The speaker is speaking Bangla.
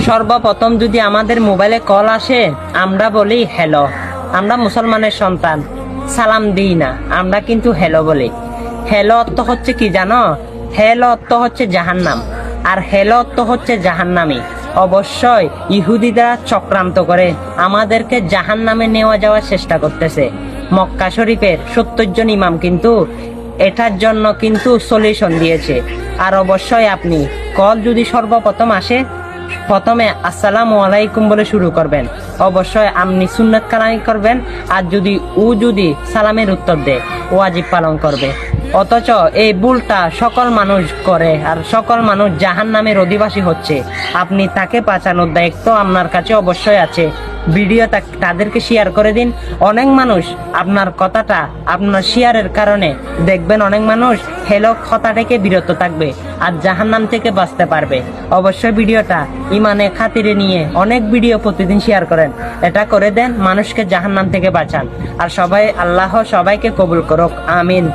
সর্বপ্রথম যদি আমাদের মোবাইলে কল আসে, আমরা বলি হ্যালো। আমরা মুসলমানের সন্তান, সালাম দিই না, আমরা কিন্তু হ্যালো বলি। হ্যালো অর্থ হচ্ছে কি জানো? হ্যালো অর্থ হচ্ছে জাহান্নাম, আর হ্যালো অর্থ হচ্ছে জাহান্নামী। অবশ্যই ইহুদিরা চক্রান্ত করে আমাদেরকে জাহান্নামে নেওয়া যাওয়ার চেষ্টা করতেছে। মক্কা শরীফের 70 জন ইমাম কিন্তু এটার জন্য কিন্তু সলিউশন দিয়েছে। আর অবশ্যই আপনি কল যদি সর্বপ্রথম আসে, প্রথমে আসসালামু আলাইকুম বলে শুরু করবেন। অবশ্যই আপনি সুন্নাত কালামি করবেন। আর যদি সালামের উত্তর দেয়, ওয়াজিব পালন করবে। অথচ এই ভুলটা সকল মানুষ করে, আর সকল মানুষ জাহান্নামের অধিবাসী হচ্ছে। আপনি তাকে বাঁচানোর দায়িত্ব আপনার কাছে অবশ্যই আছে। ভিডিও তাদেরকে শেয়ার করে দিন। অনেক মানুষ আপনার কথাটা, আপনার শেয়ারের কারণে দেখবেন অনেক মানুষ হ্যালো কথা থেকে বিরত থাকবে আর জাহান্নাম থেকে বাঁচতে পারবে। অবশ্যই ভিডিওটা ইমানে খাতিরে নিয়ে অনেক ভিডিও প্রতিদিন শেয়ার করেন। এটা করে দেন, মানুষকে জাহান্নাম থেকে বাঁচান। আর আল্লাহ সবাইকে কবুল করুক, আমিন।